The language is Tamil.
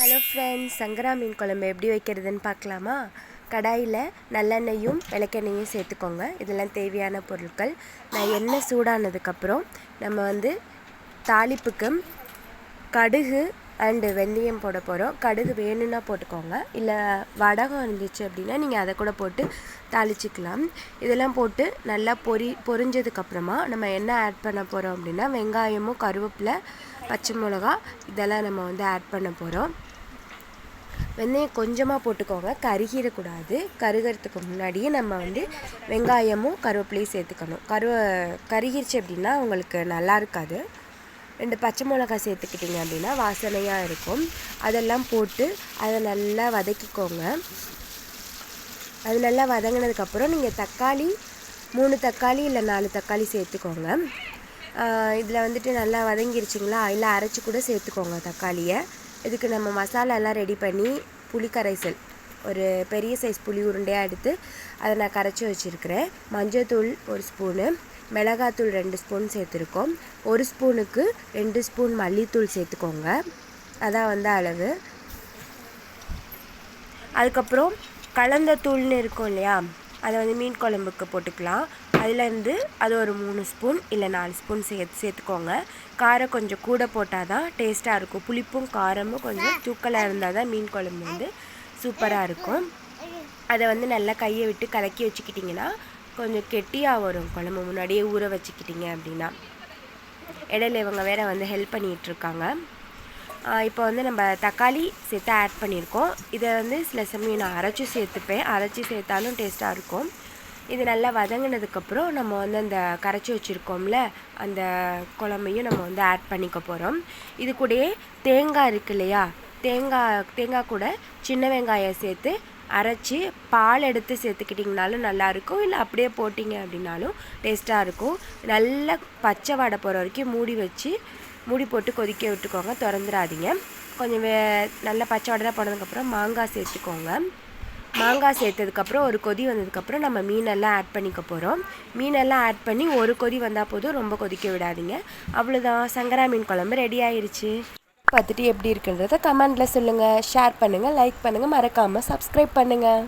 ஹலோ ஃப்ரெண்ட்ஸ், சங்கரா மீன் குழம்பு எப்படி வைக்கிறதுன்னு பார்க்கலாமா? கடாயில் நல்லெண்ணெயும் விளக்கெண்ணெயும் சேர்த்துக்கோங்க. இதெல்லாம் தேவையான பொருட்கள். நான் எண்ணெய் சூடானதுக்கப்புறம் நம்ம தாளிப்புக்கு கடுகு அண்டு வெந்தயம் போட போகிறோம். கடுகு வேணும்னா போட்டுக்கோங்க, இல்லை வடகம் இருந்துச்சு அப்படின்னா நீங்கள் அதை கூட போட்டு தாளிச்சிக்கலாம். இதெல்லாம் போட்டு நல்லா பொரிஞ்சதுக்கப்புறமா நம்ம என்ன ஆட் பண்ண போகிறோம் அப்படின்னா வெங்காயமும் கருவேப்பிலை பச்சை மிளகா இதெல்லாம் நம்ம ஆட் பண்ண போகிறோம். வெந்தயம் கொஞ்சமாக போட்டுக்கோங்க, கருகிடக்கூடாது. கருகிறதுக்கு முன்னாடியே நம்ம வெங்காயமும் கருவேப்பிலையும் சேர்த்துக்கணும். கருகிருச்சு அப்படின்னா உங்களுக்கு நல்லா இருக்காது. 2 பச்சை மிளகாய் சேர்த்துக்கிட்டிங்க அப்படின்னா வாசனையாக இருக்கும். அதெல்லாம் போட்டு அதை நல்லா வதக்கிக்கோங்க. அது நல்லா வதங்கினதுக்கப்புறம் நீங்கள் தக்காளி 3 தக்காளி இல்லை 4 தக்காளி சேர்த்துக்கோங்க. இதில் நல்லா வதங்கிருச்சிங்களா, இல்லை அரைச்சி கூட சேர்த்துக்கோங்க தக்காளியை. இதுக்கு நம்ம மசாலாலாம் ரெடி பண்ணி புளி கரைசல் ஒரு பெரிய சைஸ் புளி உருண்டையாக எடுத்து அதை நான் கரைச்சி வச்சுருக்கிறேன். மஞ்சள்தூள் 1 ஸ்பூனு, மிளகாத்தூள் 2 ஸ்பூன் சேர்த்துருக்கோம். 1 ஸ்பூனுக்கு 2 ஸ்பூன் மல்லித்தூள் சேர்த்துக்கோங்க, அதான் அளவு. அதுக்கப்புறம் கலந்த தூள்னு இருக்கும் இல்லையா, அதை மீன் குழம்புக்கு போட்டுக்கலாம். அதுலேருந்து அது ஒரு 3 ஸ்பூன் இல்லை 4 ஸ்பூன் சேர்த்துக்கோங்க. காரம் கொஞ்சம் கூட போட்டால் தான் டேஸ்ட்டாக இருக்கும். புளிப்பும் காரமும் கொஞ்சம் தூக்கலாக இருந்தால் தான் மீன் குழம்பு சூப்பராக இருக்கும். அதை நல்லா கையை விட்டு கலக்கி வச்சுக்கிட்டிங்கன்னா கொஞ்சம் கெட்டியாக வரும் குழம்பு, முன்னாடியே ஊற வச்சுக்கிட்டிங்க அப்படின்னா. இடையில இவங்க வேறு ஹெல்ப் பண்ணிகிட்ருக்காங்க. இப்போ நம்ம தக்காளி சேர்த்து ஆட் பண்ணியிருக்கோம். இதை சில சமயம் நான் அரைச்சி சேர்த்துப்பேன், அரைச்சி சேர்த்தாலும் டேஸ்ட்டாக இருக்கும். இது நல்லா வதங்கினதுக்கப்புறம் நம்ம அந்த கரைச்சி வச்சுருக்கோம்ல அந்த குழம்பையும் நம்ம ஆட் பண்ணிக்க போகிறோம். இது கூடயே தேங்காய் இருக்கு இல்லையா, தேங்காய் கூட சின்ன வெங்காயம் சேர்த்து அரைச்சி பால் எடுத்து சேர்த்துக்கிட்டிங்கனாலும் நல்லாயிருக்கும், இல்லை அப்படியே போட்டிங்க அப்படின்னாலும் டேஸ்ட்டாக இருக்கும். நல்லா பச்சை வாடை போகிற வரைக்கும் மூடி போட்டு கொதிக்க விட்டுக்கோங்க, திறந்துடாதீங்க. கொஞ்சம் நல்லா பச்சை வாடை போனதுக்கப்புறம் மாங்காய் சேர்த்துக்கோங்க. மாங்காய் சேர்த்ததுக்கப்புறம் ஒரு கொதி வந்ததுக்கப்புறம் நம்ம மீனெல்லாம் ஆட் பண்ணிக்க போகிறோம். மீனெல்லாம் ஆட் பண்ணி ஒரு கொதி வந்தால் போதும், ரொம்ப கொதிக்க விடாதீங்க. அவ்வளோதான், சங்கரா மீன் குழம்பு ரெடி ஆயிடுச்சு. பார்த்துட்டு எப்படி இருக்குன்றதை கமெண்டில் சொல்லுங்கள், ஷேர் பண்ணுங்கள், லைக் பண்ணுங்கள், மறக்காமல் சப்ஸ்கிரைப் பண்ணுங்கள்.